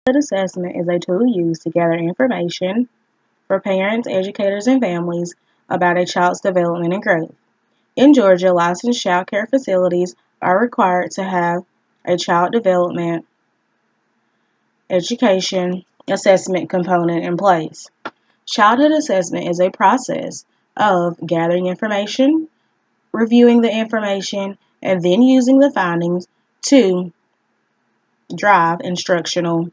assessment is a tool used to gather information for parents, educators, and families about a child's development and growth. In Georgia, licensed child care facilities are required to have a child development education assessment component in place. Childhood assessment is a process of gathering information, reviewing the information, and then using the findings to drive instructional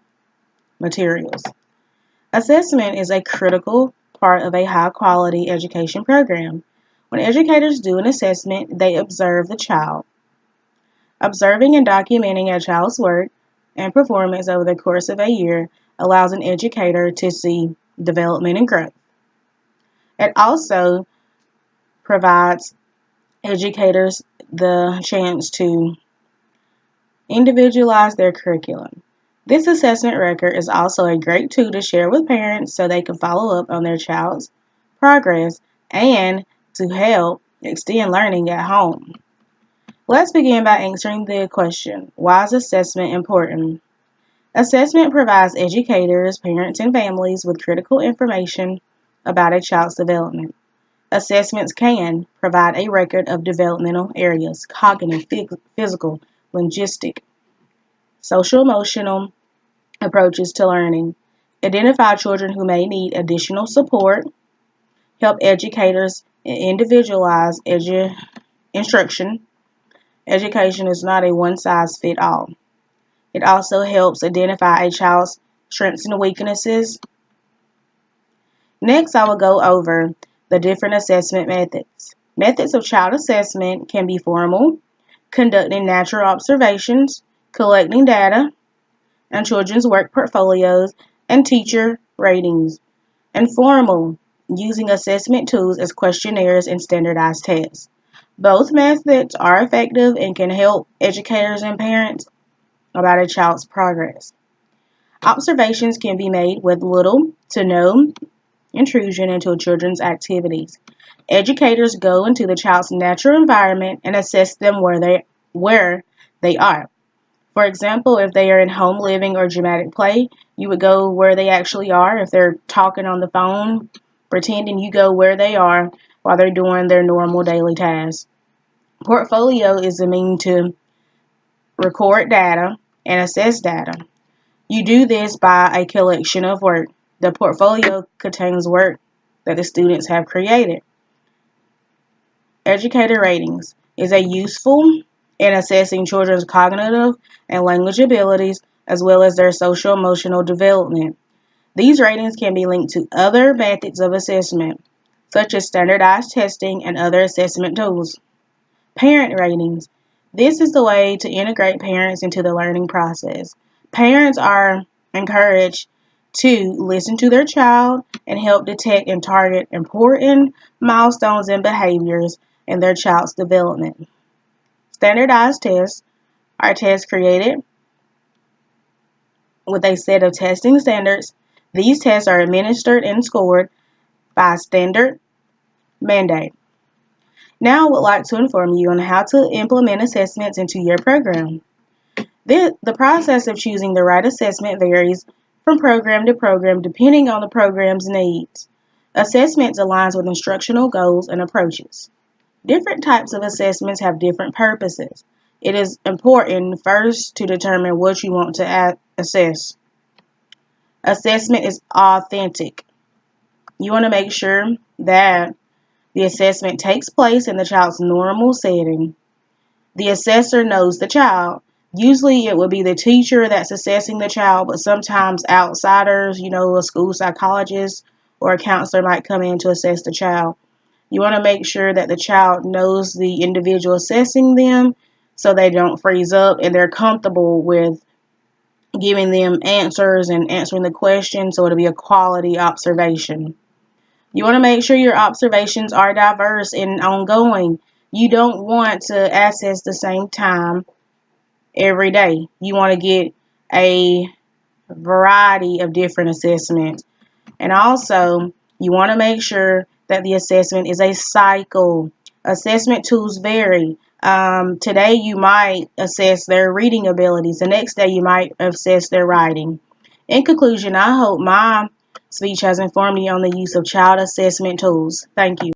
materials. Assessment is a critical part of a high quality education program. When educators do an assessment, they observe the child. Observing and documenting a child's work and performance over the course of a year allows an educator to see development and growth. It also provides educators the chance to individualize their curriculum. This assessment record is also a great tool to share with parents so they can follow up on their child's progress and to help extend learning at home. Let's begin by answering the question, why is assessment important? Assessment provides educators, parents, and families with critical information about a child's development. Assessments can provide a record of developmental areas, cognitive, physical, linguistic, social emotional approaches to learning, identify children who may need additional support, help educators individualize instruction. Education is not a one size fits all. It also helps identify a child's strengths and weaknesses. Next, I will go over the different assessment methods. Methods of child assessment can be formal, conducting natural observations, collecting data, and children's work portfolios, and teacher ratings. Informal, using assessment tools as questionnaires and standardized tests. Both methods are effective and can help educators and parents about a child's progress. Observations can be made with little to no intrusion into children's activities. Educators go into the child's natural environment and assess them where they are. For example, if they are in home living or dramatic play, you would go where they actually are. If they're talking on the phone, pretending, you go where they are while they're doing their normal daily tasks. Portfolio is a means to record data and assess data. You do this by a collection of work. The portfolio contains work that the students have created. Educator ratings is a useful in assessing children's cognitive and language abilities as well as their social emotional development. These ratings can be linked to other methods of assessment, such as standardized testing and other assessment tools. Parent ratings. This is the way to integrate parents into the learning process. Parents are encouraged to listen to their child and help detect and target important milestones and behaviors in their child's development. Standardized tests are tests created with a set of testing standards. These tests are administered and scored by standard mandate. Now I would like to inform you on how to implement assessments into your program. The process of choosing the right assessment varies from program to program depending on the program's needs. Assessments aligns with instructional goals and approaches. Different types of assessments have different purposes. It is important first to determine what you want to assess. Assessment is authentic. You want to make sure that the assessment takes place in the child's normal setting. The assessor knows the child. Usually it would be the teacher that's assessing the child, but sometimes outsiders, a school psychologist or a counselor might come in to assess the child. You want to make sure that the child knows the individual assessing them so they don't freeze up and they're comfortable with giving them answers and answering the question, so it'll be a quality observation. You want to make sure your observations are diverse and ongoing. You don't want to assess the same time every day. You want to get a variety of different assessments. And also, you want to make sure that the assessment is a cycle. Assessment tools vary. Today you might assess their reading abilities. The next day you might assess their writing. In conclusion, I hope my speech has informed you on the use of child assessment tools. Thank you.